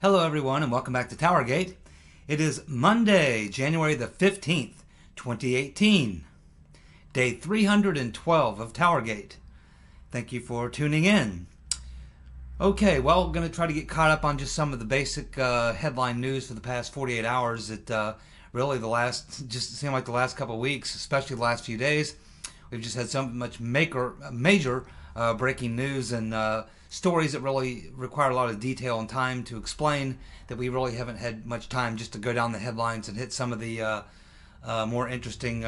Hello everyone and welcome back to TowerGate. It is Monday, January the 15th, 2018. Day 312 of TowerGate. Thank you for tuning in. Okay, well, we're going to try to get caught up on just some of the basic headline news for the past 48 hours that really just seemed like the last couple of weeks, especially the last few days. We've just had so much major breaking news and stories that really require a lot of detail and time to explain that we really haven't had much time just to go down the headlines and hit some of the more interesting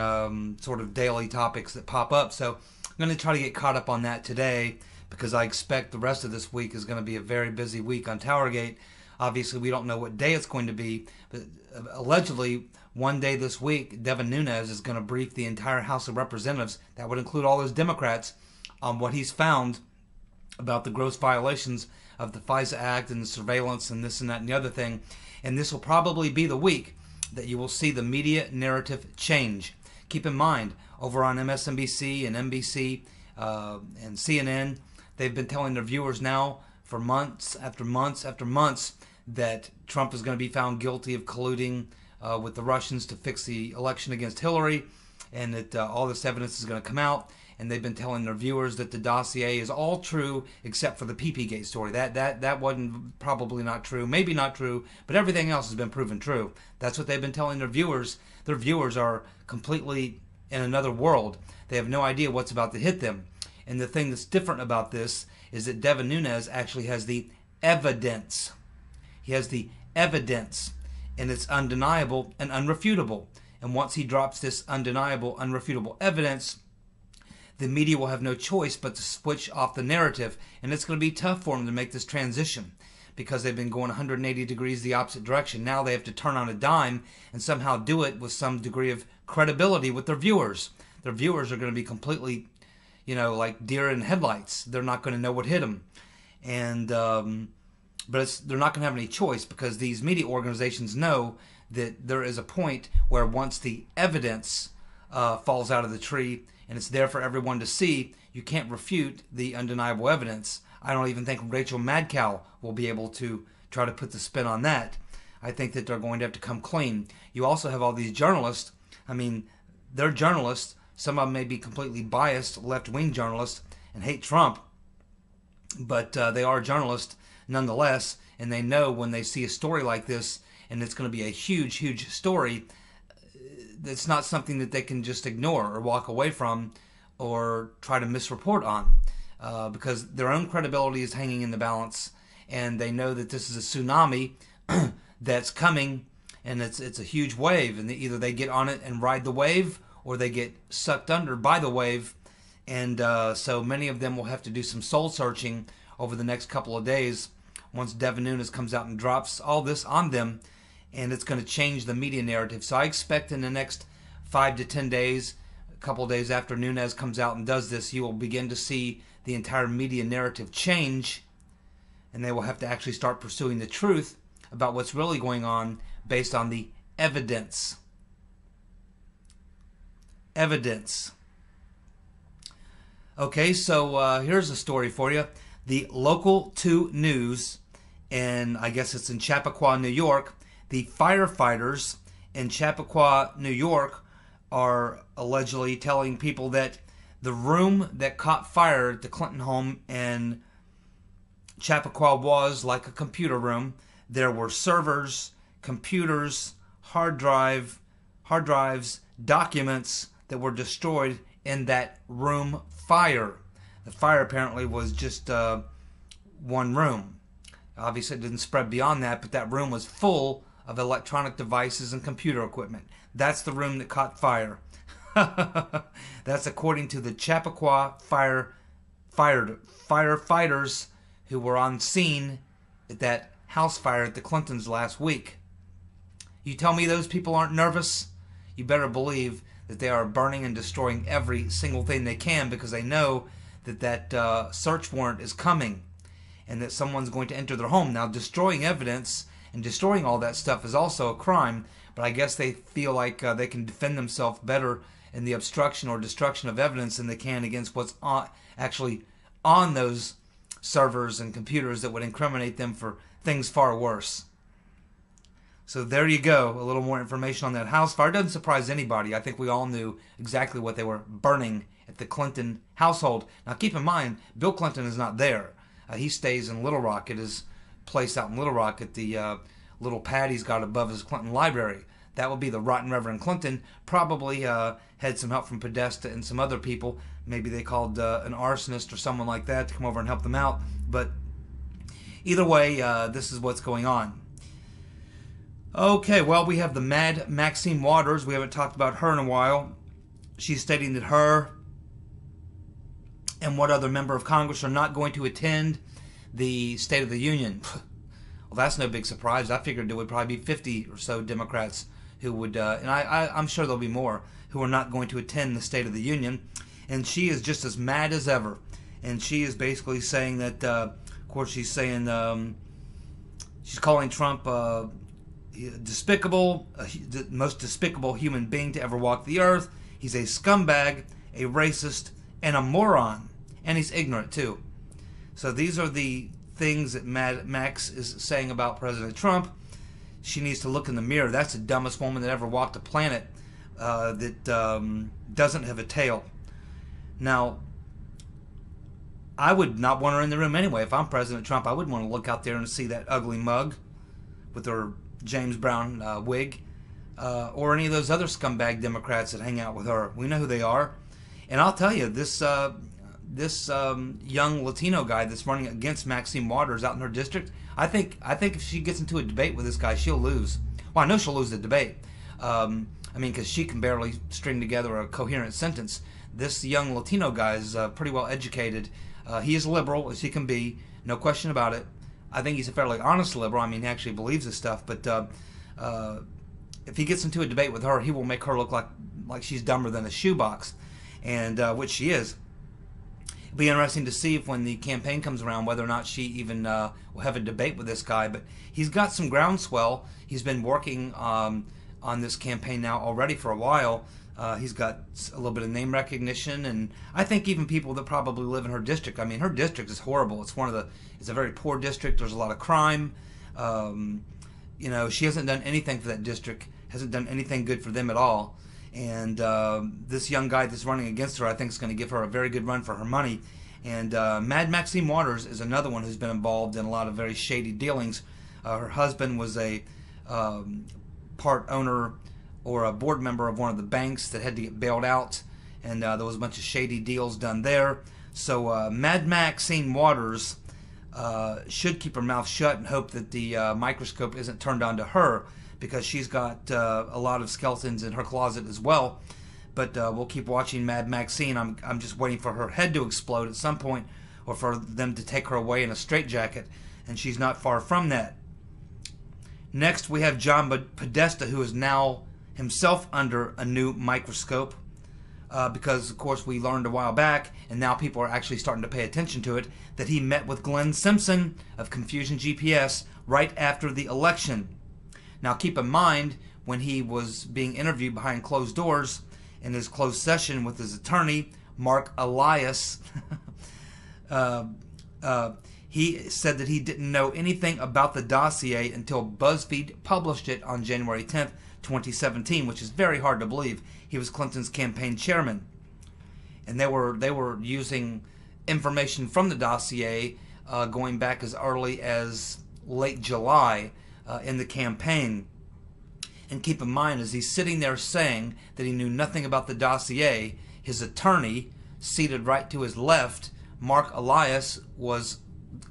sort of daily topics that pop up. So I'm going to try to get caught up on that today because I expect the rest of this week is going to be a very busy week on TowerGate. Obviously, we don't know what day it's going to be, but allegedly, one day this week, Dimon Nunes is going to brief the entire House of Representatives. That would include all those Democrats on what he's found about the gross violations of the FISA Act and the surveillance and this and that and the other thing. And this will probably be the week that you will see the media narrative change. Keep in mind, over on MSNBC and NBC and CNN, they've been telling their viewers now for months after months after months that Trump is going to be found guilty of colluding with the Russians to fix the election against Hillary, and that all this evidence is going to come out. And they've been telling their viewers that the dossier is all true except for the PP-Gate story. That wasn't probably not true, maybe not true, but everything else has been proven true. That's what they've been telling their viewers. Their viewers are completely in another world. They have no idea what's about to hit them. And the thing that's different about this is that Dimon Nunes actually has the evidence. He has the evidence, and it's undeniable and unrefutable. And once he drops this undeniable, unrefutable evidence, the media will have no choice but to switch off the narrative. And it's going to be tough for them to make this transition because they've been going 180 degrees the opposite direction. Now they have to turn on a dime and somehow do it with some degree of credibility with their viewers. Their viewers are going to be completely, like deer in headlights. They're not going to know what hit them. And but they're not going to have any choice because these media organizations know that there is a point where once the evidence falls out of the tree and it's there for everyone to see, you can't refute the undeniable evidence. I don't even think Rachel Maddow will be able to try to put the spin on that. I think that they're going to have to come clean. You also have all these journalists. I mean, they're journalists. Some of them may be completely biased, left-wing journalists, and hate Trump. But they are journalists nonetheless, and they know when they see a story like this, and it's going to be a huge, huge story, it's not something that they can just ignore or walk away from or try to misreport on because their own credibility is hanging in the balance, and they know that this is a tsunami that's coming, and it's a huge wave, and either they get on it and ride the wave or they get sucked under by the wave. And so many of them will have to do some soul searching over the next couple of days once Dimon Nunes comes out and drops all this on them. And it's going to change the media narrative. So I expect in the next 5 to 10 days, a couple of days after Nunes comes out and does this, you will begin to see the entire media narrative change. And they will have to actually start pursuing the truth about what's really going on based on the evidence. Evidence. Okay, so here's a story for you. The Local 2 News, and I guess it's in Chappaqua, New York. The firefighters in Chappaqua, New York are allegedly telling people that the room that caught fire at the Clinton home in Chappaqua was like a computer room. There were servers, computers, hard drives, documents that were destroyed in that room fire. The fire apparently was just one room. Obviously it didn't spread beyond that, but that room was full of electronic devices and computer equipment. That's the room that caught fire. That's according to the Chappaqua Fire firefighters who were on scene at that house fire at the Clintons last week. You tell me those people aren't nervous? You better believe that they are burning and destroying every single thing they can because they know that search warrant is coming and that someone's going to enter their home. Now, destroying evidence and destroying all that stuff is also a crime, but I guess they feel like they can defend themselves better in the obstruction or destruction of evidence than they can against what's actually on those servers and computers that would incriminate them for things far worse. So there you go, a little more information on that house fire. It doesn't surprise anybody. I think we all knew exactly what they were burning at the Clinton household. Now keep in mind, Bill Clinton is not there. He stays in Little Rock at his place out in Little Rock at the little pad he's got above his Clinton library. That would be the Rotten Reverend Clinton. Probably had some help from Podesta and some other people. Maybe they called an arsonist or someone like that to come over and help them out. But either way, this is what's going on. Okay, well, we have the Mad Maxine Waters. We haven't talked about her in a while. She's stating that her and what other member of Congress are not going to attend the State of the Union. Well, that's no big surprise. I figured there would probably be 50 or so Democrats who would, and I'm sure there'll be more, who are not going to attend the State of the Union. And she is just as mad as ever. And she is basically saying that, of course, she's saying, she's calling Trump despicable, the most despicable human being to ever walk the earth. He's a scumbag, a racist, and a moron. And he's ignorant, too. So these are the things that Mad Max is saying about President Trump. She needs to look in the mirror. That's the dumbest woman that ever walked the planet that doesn't have a tail. Now, I would not want her in the room anyway. If I'm President Trump, I wouldn't want to look out there and see that ugly mug with her James Brown wig, or any of those other scumbag Democrats that hang out with her. We know who they are. And I'll tell you, this young Latino guy that's running against Maxine Waters out in her district, I think if she gets into a debate with this guy, she'll lose. Well, I know she'll lose the debate. I mean, because she can barely string together a coherent sentence. This young Latino guy is pretty well educated. He is liberal as he can be, no question about it. I think he's a fairly honest liberal. I mean, he actually believes this stuff. But if he gets into a debate with her, he will make her look like she's dumber than a shoebox, and which she is. It'll be interesting to see if when the campaign comes around, whether or not she even will have a debate with this guy. But he's got some groundswell. He's been working on this campaign now already for a while. He's got a little bit of name recognition, and I think even people that probably live in her district. I mean, her district is horrible. It's a very poor district. There's a lot of crime. You know, she hasn't done anything for that district. Hasn't done anything good for them at all. And this young guy that's running against her, I think, is going to give her a very good run for her money. And Mad Maxine Waters is another one who's been involved in a lot of very shady dealings. Her husband was a part owner or a board member of one of the banks that had to get bailed out, and there was a bunch of shady deals done there. So Mad Maxine Waters should keep her mouth shut and hope that the microscope isn't turned on to her, because she's got a lot of skeletons in her closet as well. But we'll keep watching Mad Maxine. I'm just waiting for her head to explode at some point, or for them to take her away in a straitjacket, and she's not far from that. Next, we have John Podesta, who is now himself under a new microscope, because, of course, we learned a while back, and now people are actually starting to pay attention to it, that he met with Glenn Simpson of Confusion GPS right after the election. Now, keep in mind, when he was being interviewed behind closed doors in his closed session with his attorney, Mark Elias, he said that he didn't know anything about the dossier until BuzzFeed published it on January 10th, 2017, which is very hard to believe. He was Clinton's campaign chairman, and they were using information from the dossier going back as early as late July in the campaign. And keep in mind, as he's sitting there saying that he knew nothing about the dossier, his attorney, seated right to his left, Mark Elias, was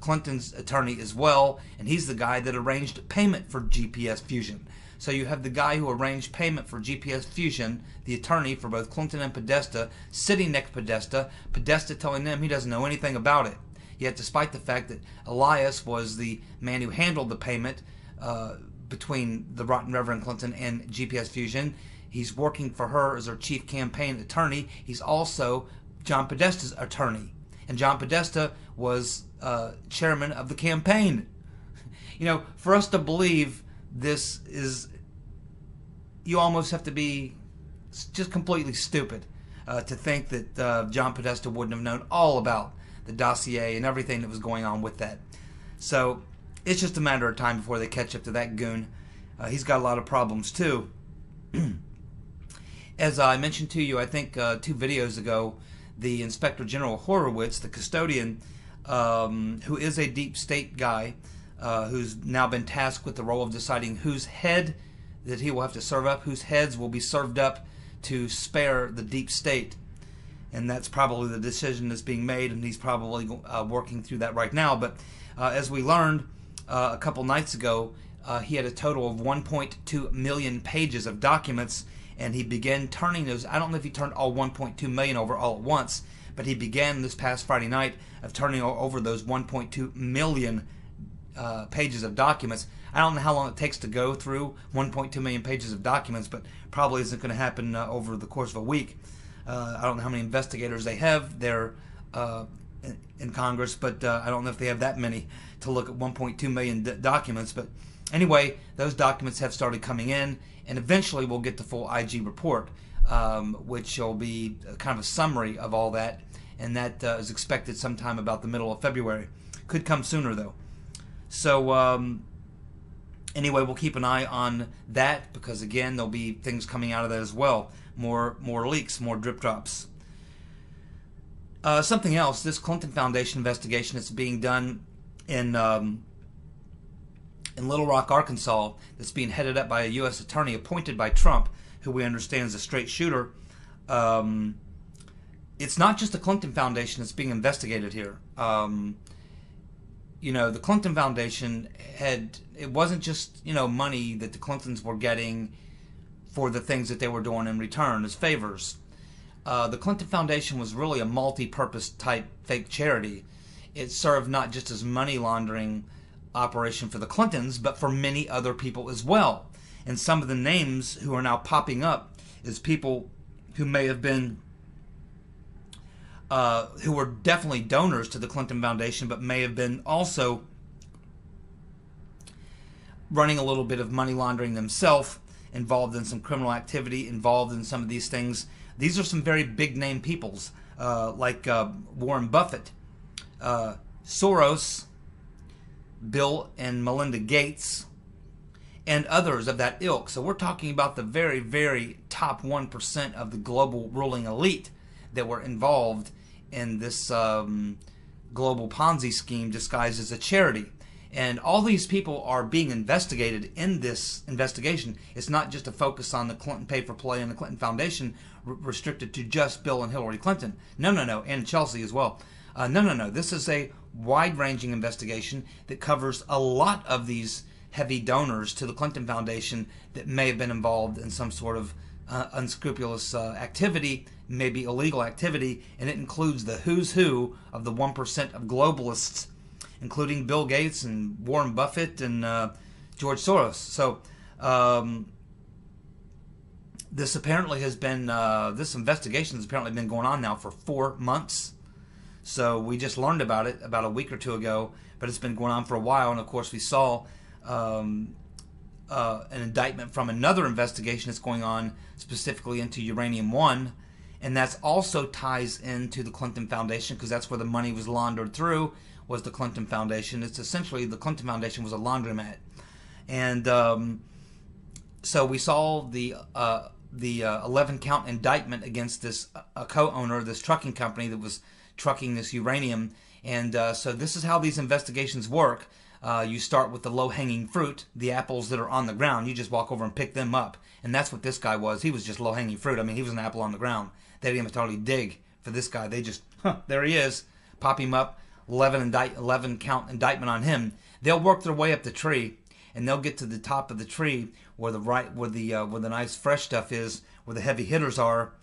Clinton's attorney as well, and he's the guy that arranged payment for GPS Fusion. So you have the guy who arranged payment for GPS Fusion, the attorney for both Clinton and Podesta, sitting next to Podesta, Podesta telling them he doesn't know anything about it. Yet despite the fact that Elias was the man who handled the payment between the Rotten Reverend Clinton and GPS Fusion, he's working for her as her chief campaign attorney. He's also John Podesta's attorney. And John Podesta was chairman of the campaign. You know, for us to believe this is, you almost have to be just completely stupid to think that John Podesta wouldn't have known all about the dossier and everything that was going on with that. So it's just a matter of time before they catch up to that goon. He's got a lot of problems too. As I mentioned to you, I think 2 videos ago, the Inspector General Horowitz, the custodian, who is a deep state guy, who's now been tasked with the role of deciding whose head that he will have to serve up, whose heads will be served up to spare the deep state. And that's probably the decision that's being made, and he's probably working through that right now. But as we learned a couple nights ago, he had a total of 1.2 million pages of documents, and he began turning those. I don't know if he turned all 1.2 million over all at once, but he began this past Friday night of turning over those 1.2 million pages of documents. I don't know how long it takes to go through 1.2 million pages of documents, but probably isn't going to happen over the course of a week. I don't know how many investigators they have there in Congress, but I don't know if they have that many to look at 1.2 million documents. But anyway, those documents have started coming in, and eventually we'll get the full IG report, which will be kind of a summary of all that, and that is expected sometime about the middle of February. Could come sooner, though. So anyway, we'll keep an eye on that, because again, there'll be things coming out of that as well. More leaks, more drip drops. Something else, this Clinton Foundation investigation that's being done in Little Rock, Arkansas, that's being headed up by a U.S. attorney appointed by Trump, who we understand is a straight shooter. It's not just the Clinton Foundation that's being investigated here. You know, the Clinton Foundation it wasn't just, money that the Clintons were getting for the things that they were doing in return as favors. The Clinton Foundation was really a multi-purpose type fake charity. It served not just as money laundering operation for the Clintons, but for many other people as well. And some of the names who are now popping up is people who may have been who were definitely donors to the Clinton Foundation, but may have been also running a little bit of money laundering themselves, involved in some criminal activity, involved in some of these things. These are some very big name peoples, like Warren Buffett, Soros, Bill and Melinda Gates, and others of that ilk. So we're talking about the very, very top 1% of the global ruling elite that were involved in this global Ponzi scheme disguised as a charity. And all these people are being investigated in this investigation. It's not just a focus on the Clinton pay-for-play and the Clinton Foundation restricted to just Bill and Hillary Clinton. No, and Chelsea as well. No. This is a wide-ranging investigation that covers a lot of these heavy donors to the Clinton Foundation that may have been involved in some sort of unscrupulous activity, maybe illegal activity, and it includes the who's who of the 1% of globalists, including Bill Gates and Warren Buffett and George Soros. So this apparently has been, this investigation has apparently been going on now for 4 months. So we just learned about it about a week or two ago, but it's been going on for a while. And of course we saw an indictment from another investigation that's going on specifically into Uranium One, and that's also ties into the Clinton Foundation, because that's where the money was laundered through, was the Clinton Foundation. It's essentially, the Clinton Foundation was a laundromat. And so we saw the 11-count indictment against this co-owner of this trucking company that was trucking this uranium. And so this is how these investigations work. You start with the low-hanging fruit, the apples that are on the ground. You just walk over and pick them up. And that's what this guy was. He was just low-hanging fruit. I mean, he was an apple on the ground. They didn't even totally dig for this guy. They just, there he is. Pop him up. 11-count indictment on him. They'll work their way up the tree, and they'll get to the top of the tree where the nice fresh stuff is, where the heavy hitters are.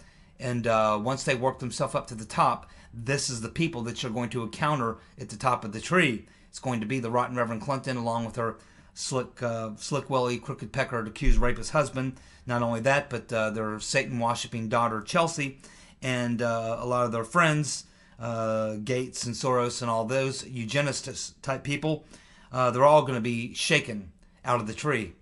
And once they work themselves up to the top, this is the people that you're going to encounter at the top of the tree. It's going to be the rotten Reverend Clinton, along with her slick Willie, crooked pecker, accused rapist husband. Not only that, but their Satan-worshipping daughter Chelsea, and a lot of their friends, Gates and Soros and all those eugenist type people. They're all going to be shaken out of the tree.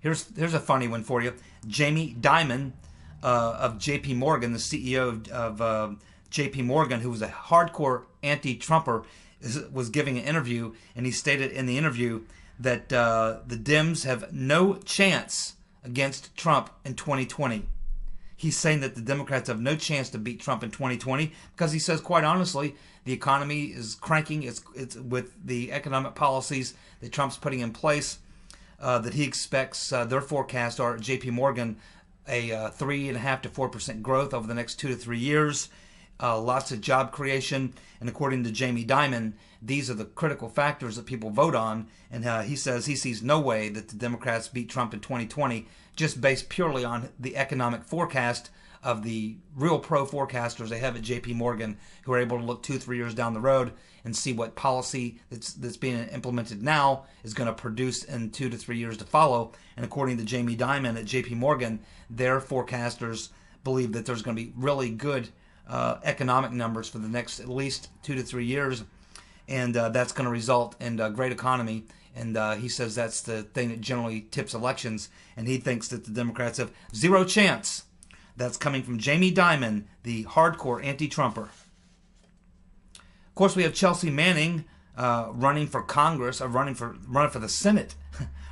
Here's a funny one for you. Jamie Dimon, of J.P. Morgan, the CEO of J.P. Morgan, who was a hardcore anti-Trumper, was giving an interview, and he stated in the interview that the Dems have no chance against Trump in 2020. He's saying that the Democrats have no chance to beat Trump in 2020 because he says, quite honestly, the economy is cranking. It's with the economic policies that Trump's putting in place, that he expects, their forecasts are at J.P. Morgan, a 3.5% to 4% growth over the next 2 to 3 years. Lots of job creation, and according to Jamie Dimon, these are the critical factors that people vote on, and he says he sees no way that the Democrats beat Trump in 2020 just based purely on the economic forecast of the real pro forecasters they have at JP Morgan, who are able to look 2-3 years down the road and see what policy that's being implemented now is going to produce in 2 to 3 years to follow. And according to Jamie Dimon at JP Morgan, their forecasters believe that there's going to be really good economic numbers for the next at least 2 to 3 years, and that's going to result in a great economy. And he says that's the thing that generally tips elections, and he thinks that the Democrats have zero chance. That's coming from Jamie Dimon, the hardcore anti-Trumper. Of course, we have Chelsea Manning running for Congress, or running for the Senate,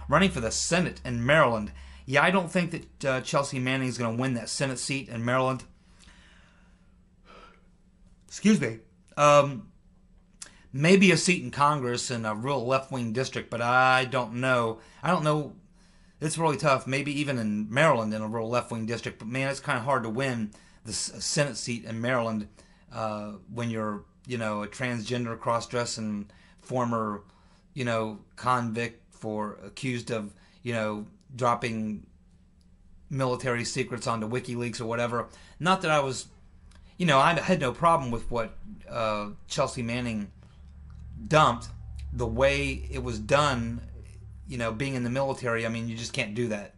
running for the Senate in Maryland. Yeah, I don't think that Chelsea Manning is going to win that Senate seat in Maryland. Excuse me. Maybe a seat in Congress in a real left-wing district, but I don't know. I don't know. It's really tough. Maybe even in Maryland in a real left-wing district, but man, it's kind of hard to win the Senate seat in Maryland when you're, a transgender, cross-dressing former, convict accused of, dropping military secrets onto WikiLeaks or whatever. Not that I was, I had no problem with what Chelsea Manning dumped. The way it was done, being in the military, I mean, you just can't do that.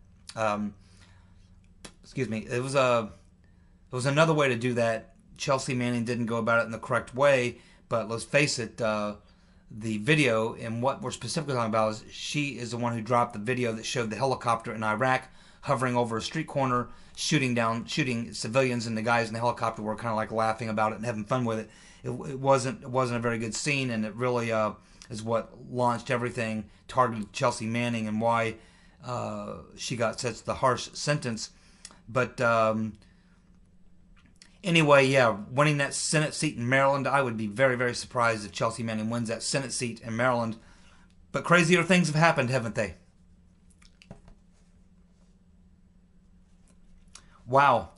Excuse me. It was another way to do that. Chelsea Manning didn't go about it in the correct way, but let's face it, the video, and what we're specifically talking about, is she is the one who dropped the video that showed the helicopter in Iraq hovering over a street corner, shooting civilians, and the guys in the helicopter were kind of like laughing about it and having fun with it. It wasn't a very good scene, and it really is what launched everything, targeted Chelsea Manning, and why she got such the harsh sentence. But anyway, yeah, winning that Senate seat in Maryland, I would be very, very surprised if Chelsea Manning wins that Senate seat in Maryland. But crazier things have happened, haven't they? Wow.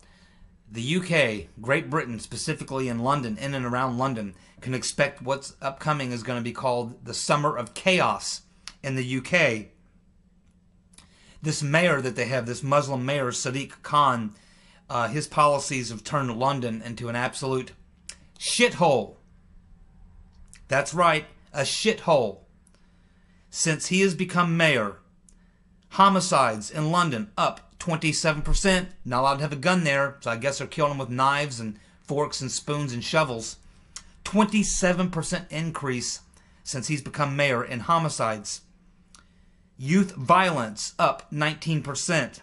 The UK, Great Britain, specifically in London, in and around London, can expect what's upcoming is going to be called the Summer of Chaos in the UK. This mayor that they have, this Muslim mayor, Sadiq Khan, his policies have turned London into an absolute shithole. That's right, a shithole. Since he has become mayor, homicides in London up 27%. Not allowed to have a gun there, so I guess they're killing them with knives and forks and spoons and shovels. 27% increase since he's become mayor in homicides. Youth violence up 19%.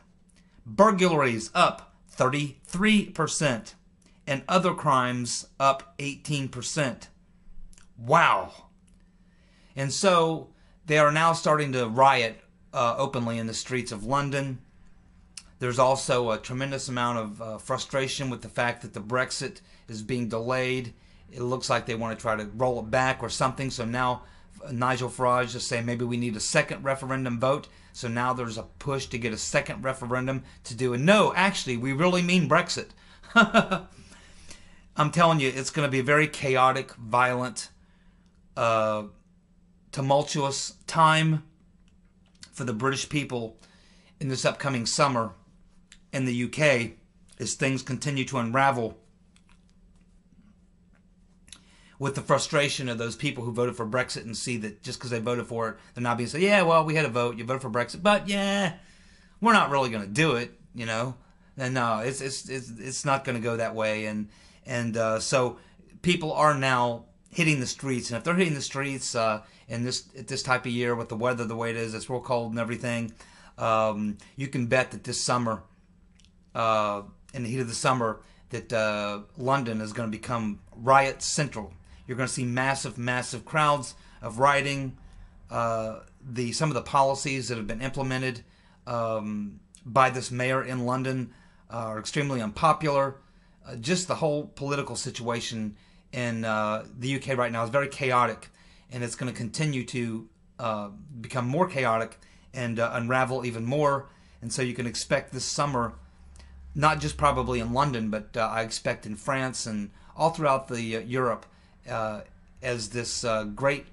Burglaries up 33%. And other crimes up 18%. Wow. And so they are now starting to riot openly in the streets of London. There's also a tremendous amount of frustration with the fact that the Brexit is being delayed. It looks like they want to try to roll it back or something. So now Nigel Farage is saying maybe we need a second referendum vote. So now there's a push to get a second referendum to do. And no, actually, we really mean Brexit. I'm telling you, it's going to be a very chaotic, violent, tumultuous time for the British people in this upcoming summer in the UK as things continue to unravel with the frustration of those people who voted for Brexit and see that just because they voted for it, they're not being said, yeah, well, we had a vote, you voted for Brexit, but yeah, we're not really going to do it, And no, it's not going to go that way, and so people are now hitting the streets, and if they're hitting the streets at this type of year with the weather the way it is, it's real cold and everything. You can bet that this summer in the heat of the summer that London is going to become riot central. You're going to see massive, massive crowds of rioting. Some of the policies that have been implemented by this mayor in London are extremely unpopular. Just the whole political situation in the UK right now is very chaotic, and it's going to continue to become more chaotic and unravel even more. And so you can expect this summer, not just probably in London, but I expect in France and all throughout the Europe, as this great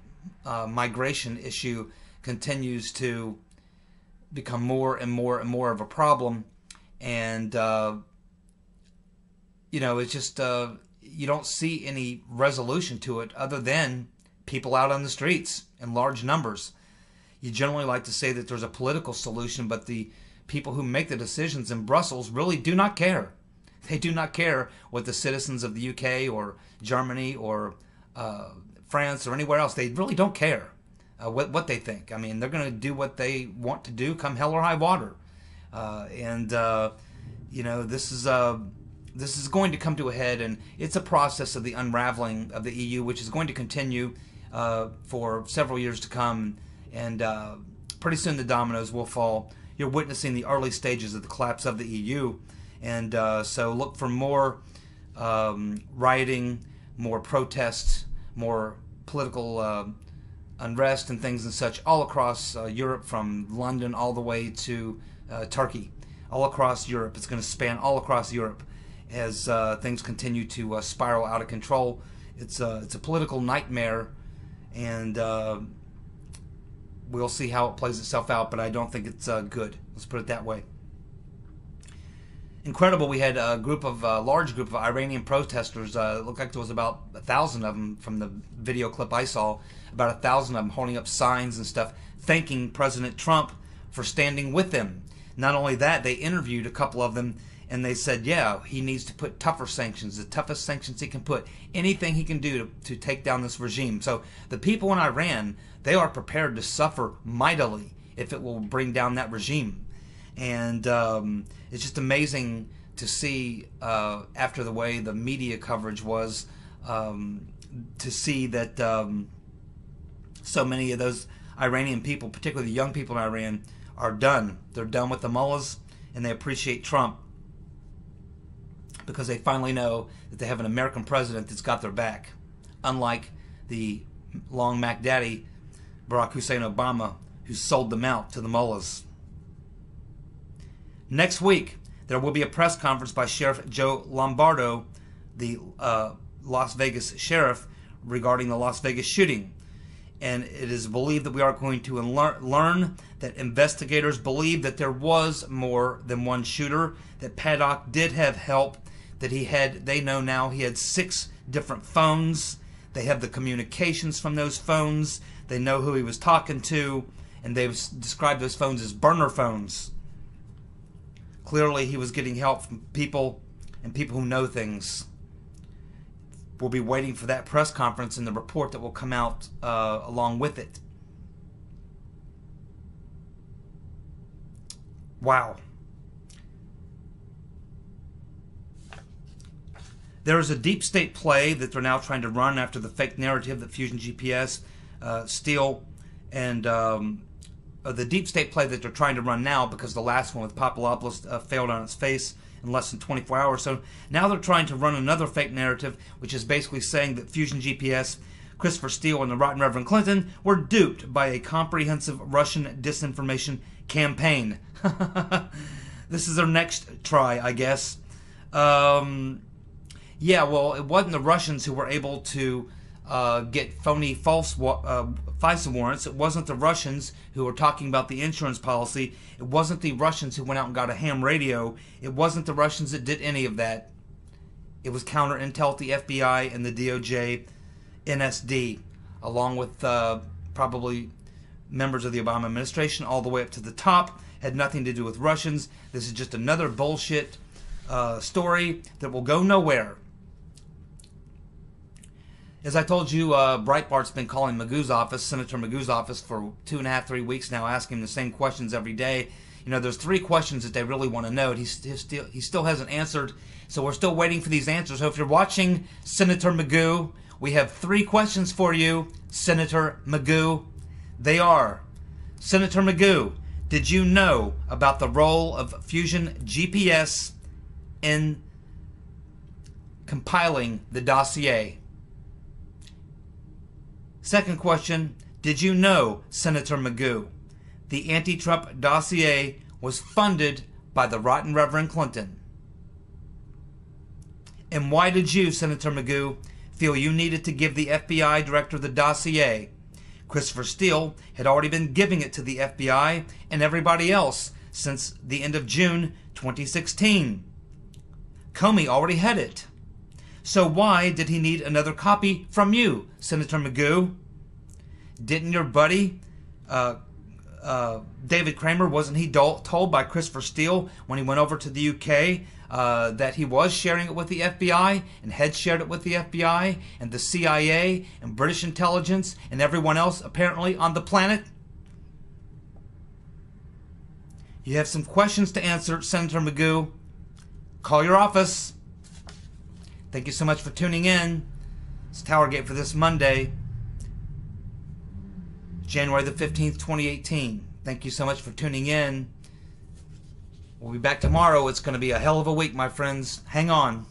migration issue continues to become more and more and more of a problem. And it's just you don't see any resolution to it other than people out on the streets in large numbers. You generally like to say that there's a political solution, but the people who make the decisions in Brussels really do not care. They do not care what the citizens of the UK or Germany or France or anywhere else, they really don't care what they think. I mean, they're going to do what they want to do come hell or high water. This is going to come to a head, and it's a process of the unraveling of the EU, which is going to continue for several years to come, and pretty soon the dominoes will fall. You're witnessing the early stages of the collapse of the EU, and so look for more rioting, more protests, more political unrest and things and such all across Europe, from London all the way to Turkey. All across Europe. It's going to span all across Europe as things continue to spiral out of control. It's a political nightmare, and we'll see how it plays itself out, but I don't think it's good. Let's put it that way. Incredible, we had a large group of Iranian protesters. It looked like there was about 1,000 of them from the video clip I saw, about 1,000 of them holding up signs and stuff, thanking President Trump for standing with them. Not only that, they interviewed a couple of them, and they said, yeah, he needs to put tougher sanctions, the toughest sanctions he can put, anything he can do to take down this regime. So the people in Iran, they are prepared to suffer mightily if it will bring down that regime. And it's just amazing to see, after the way the media coverage was, to see that so many of those Iranian people, particularly the young people in Iran, are done. They're done with the mullahs, and they appreciate Trump because they finally know that they have an American president that's got their back, unlike the long Mac Daddy, Barack Hussein Obama, who sold them out to the mullahs. Next week, there will be a press conference by Sheriff Joe Lombardo, the Las Vegas sheriff, regarding the Las Vegas shooting. And it is believed that we are going to learn that investigators believe that there was more than one shooter, that Paddock did have help, that they know now he had 6 different phones. They have the communications from those phones. They know who he was talking to, and they've described those phones as burner phones. Clearly, he was getting help from people, and people who know things. We'll be waiting for that press conference and the report that will come out along with it. Wow. There is a deep state play that they're now trying to run after the fake narrative that Fusion GPS, Steele, and the deep state play that they're trying to run now, because the last one with Papadopoulos failed on its face in less than 24 hours. So now they're trying to run another fake narrative, which is basically saying that Fusion GPS, Christopher Steele, and the Rotten Reverend Clinton were duped by a comprehensive Russian disinformation campaign. This is their next try, I guess. Yeah, well, it wasn't the Russians who were able to get phony false FISA warrants. It wasn't the Russians who were talking about the insurance policy. It wasn't the Russians who went out and got a ham radio. It wasn't the Russians that did any of that. It was counter intel at the FBI and the DOJ, NSD, along with probably members of the Obama administration all the way up to the top. Had nothing to do with Russians. This is just another bullshit story that will go nowhere. As I told you, Breitbart's been calling Magoo's office, Senator Magoo's office, for 2.5, 3 weeks now, asking him the same questions every day. You know, there's 3 questions that they really want to know, and he still hasn't answered. So we're still waiting for these answers. So if you're watching, Senator Magoo, we have 3 questions for you, Senator Magoo. They are, Senator Magoo, did you know about the role of Fusion GPS in compiling the dossier? Second question, did you know, Senator Magoo, the anti-Trump dossier was funded by the rotten Reverend Clinton? And why did you, Senator Magoo, feel you needed to give the FBI director the dossier? Christopher Steele had already been giving it to the FBI and everybody else since the end of June 2016. Comey already had it. So why did he need another copy from you, Senator Magoo? Didn't your buddy, David Kramer, wasn't he told by Christopher Steele when he went over to the UK that he was sharing it with the FBI and had shared it with the FBI and the CIA and British intelligence and everyone else apparently on the planet? You have some questions to answer, Senator Magoo. Call your office. Thank you so much for tuning in. It's TowerGate for this Monday, January the 15th, 2018. Thank you so much for tuning in. We'll be back tomorrow. It's going to be a hell of a week, my friends. Hang on.